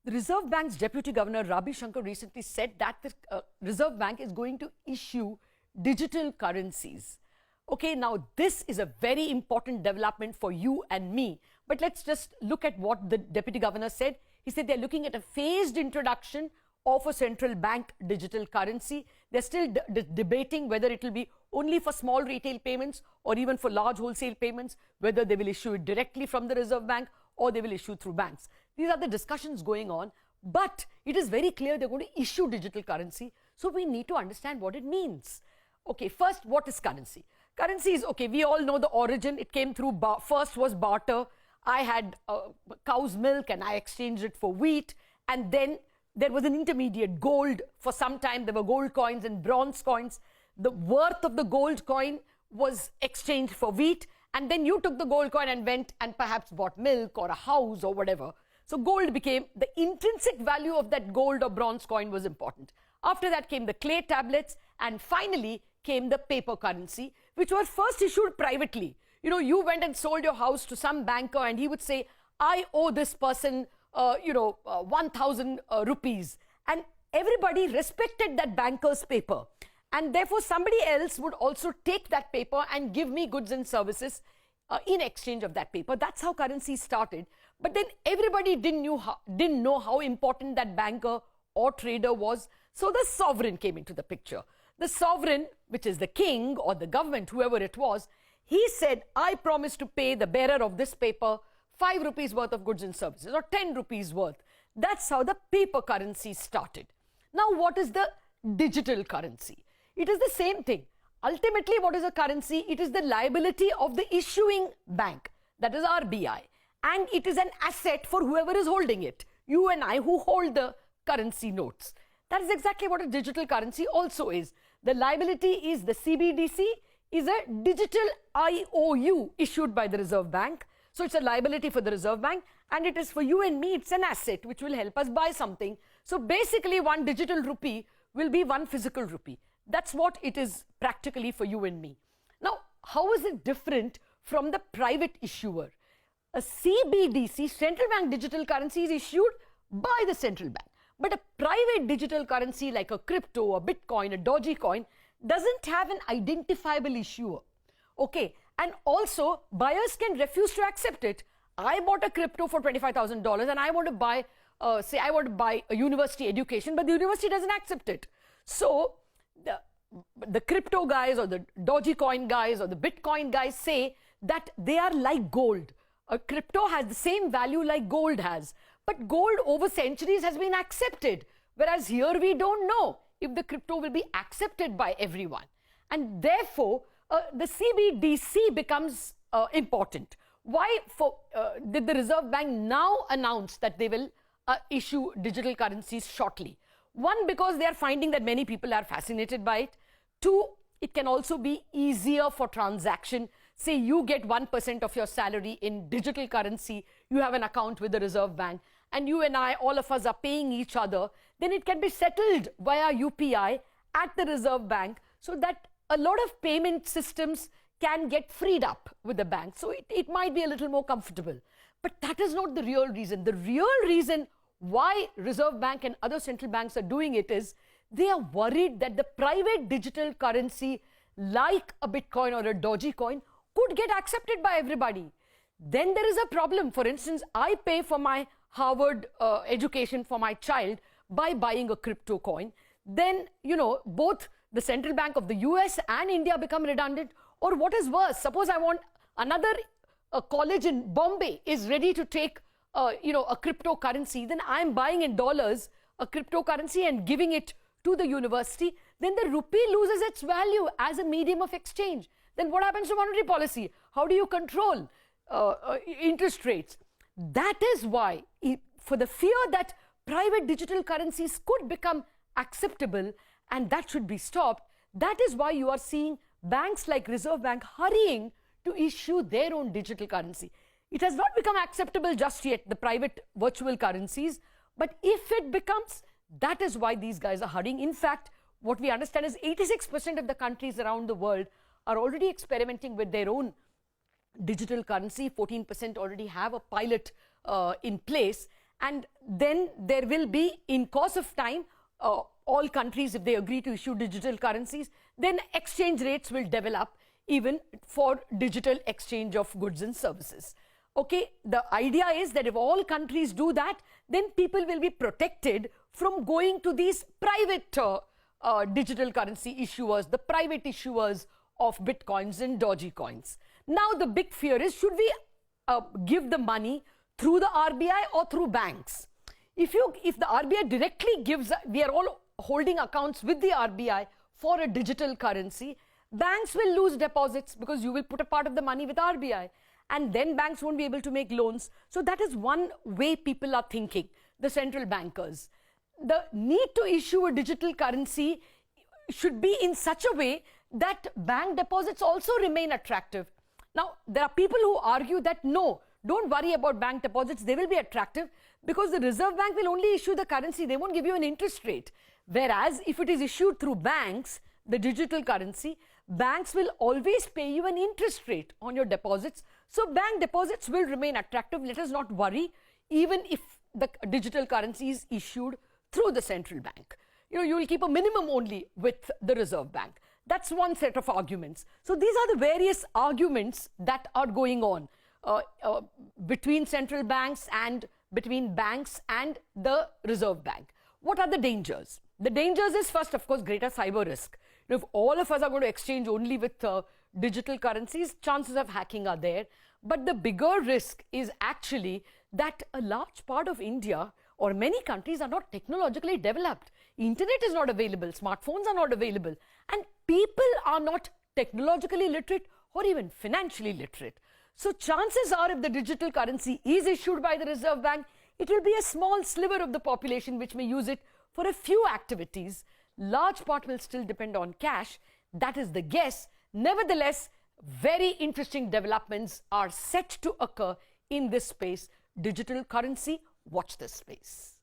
The Reserve Bank's Deputy Governor Ravi Shankar recently said that the Reserve Bank is going to issue digital currencies. Okay, now this is a very important development for you and me. But let's just look at what the Deputy Governor said. He said they're looking at a phased introduction of a central bank digital currency. They're still debating whether it will be only for small retail payments or even for large wholesale payments, whether they will issue it directly from the Reserve Bank or they will issue through banks. These are the discussions going on, but it is very clear they're going to issue digital currency. So we need to understand what it means. Okay, first, what is currency? Currency is, okay, we all know the origin. It came through, first was barter. I had cow's milk and I exchanged it for wheat. And then there was an intermediate, gold. For some time, there were gold coins and bronze coins. The worth of the gold coin was exchanged for wheat. And then you took the gold coin and went and perhaps bought milk or a house or whatever. So gold became, the intrinsic value of that gold or bronze coin was important. After that came the clay tablets, and finally came the paper currency, which was first issued privately. You know, you went and sold your house to some banker and he would say, I owe this person, 1,000 rupees. And everybody respected that banker's paper. And therefore, somebody else would also take that paper and give me goods and services in exchange of that paper. That's how currency started. But then everybody didn't know how important that banker or trader was. So the sovereign came into the picture. The sovereign, which is the king or the government, whoever it was, he said, I promise to pay the bearer of this paper 5 rupees worth of goods and services or 10 rupees worth. That's how the paper currency started. Now, what is the digital currency? It is the same thing. Ultimately, what is a currency? It is the liability of the issuing bank, that is RBI. And it is an asset for whoever is holding it. You and I who hold the currency notes. That is exactly what a digital currency also is. The liability is the CBDC is a digital IOU issued by the Reserve Bank. So it's a liability for the Reserve Bank, and it is for you and me, it's an asset which will help us buy something. So basically one digital rupee will be one physical rupee. That's what it is practically for you and me. Now, how is it different from the private issuer? A CBDC, central bank digital currency, is issued by the central bank. But a private digital currency like a crypto, a Bitcoin, a Dogecoin doesn't have an identifiable issuer. Okay, and also buyers can refuse to accept it. I bought a crypto for $25,000 and I want to buy, say I want to buy a university education, but the university doesn't accept it. So the crypto guys or the Dogecoin guys or the Bitcoin guys say that they are like gold. A crypto has the same value like gold has. But gold over centuries has been accepted. Whereas here we don't know if the crypto will be accepted by everyone. And therefore, the CBDC becomes important. Why did the Reserve Bank now announce that they will issue digital currencies shortly? One, because they are finding that many people are fascinated by it. Two, it can also be easier for transaction. Say you get 1% of your salary in digital currency, you have an account with the Reserve Bank, and you and I, all of us are paying each other, then it can be settled via UPI at the Reserve Bank, so that a lot of payment systems can get freed up with the bank. So it might be a little more comfortable. But that is not the real reason. The real reason why Reserve Bank and other central banks are doing it is they are worried that the private digital currency like a Bitcoin or a Dogecoin could get accepted by everybody. Then there is a problem. For instance, I pay for my Harvard education for my child by buying a crypto coin. Then, you know, both the central bank of the US and India become redundant. Or what is worse, suppose I want another college in Bombay is ready to take a cryptocurrency, then I'm buying in dollars a cryptocurrency and giving it to the university, then the rupee loses its value as a medium of exchange. Then what happens to monetary policy? How do you control interest rates? That is why, for the fear that private digital currencies could become acceptable and that should be stopped, that is why you are seeing banks like Reserve Bank hurrying to issue their own digital currency. It has not become acceptable just yet, the private virtual currencies, but if it becomes, that is why these guys are hurrying. In fact, what we understand is 86% of the countries around the world are already experimenting with their own digital currency. 14% already have a pilot in place. and then there will be, in course of time, all countries, if they agree to issue digital currencies, then exchange rates will develop even for digital exchange of goods and services. Okay, the idea is that if all countries do that, then people will be protected from going to these private digital currency issuers, the private issuers of bitcoins and Dogecoins. Now the big fear is, should we give the money through the RBI or through banks? If the RBI directly gives, we are all holding accounts with the RBI for a digital currency, banks will lose deposits because you will put a part of the money with RBI, and then banks won't be able to make loans. So that is one way people are thinking, the central bankers. The need to issue a digital currency should be in such a way that bank deposits also remain attractive. Now, there are people who argue that no, don't worry about bank deposits, they will be attractive because the Reserve Bank will only issue the currency, they won't give you an interest rate. Whereas if it is issued through banks, the digital currency, banks will always pay you an interest rate on your deposits. So bank deposits will remain attractive. Let us not worry, even if the digital currency is issued through the central bank. You will keep a minimum only with the Reserve Bank. That's one set of arguments. So these are the various arguments that are going on between central banks and between banks and the Reserve Bank. What are the dangers? The dangers is, first, of course, greater cyber risk. If all of us are going to exchange only with digital currencies, chances of hacking are there. But the bigger risk is actually that a large part of India or many countries are not technologically developed. Internet is not available, smartphones are not available, and people are not technologically literate or even financially literate. So chances are, if the digital currency is issued by the Reserve Bank, it will be a small sliver of the population which may use it for a few activities. Large part will still depend on cash. That is the guess. Nevertheless, very interesting developments are set to occur in this space. Digital currency, watch this space.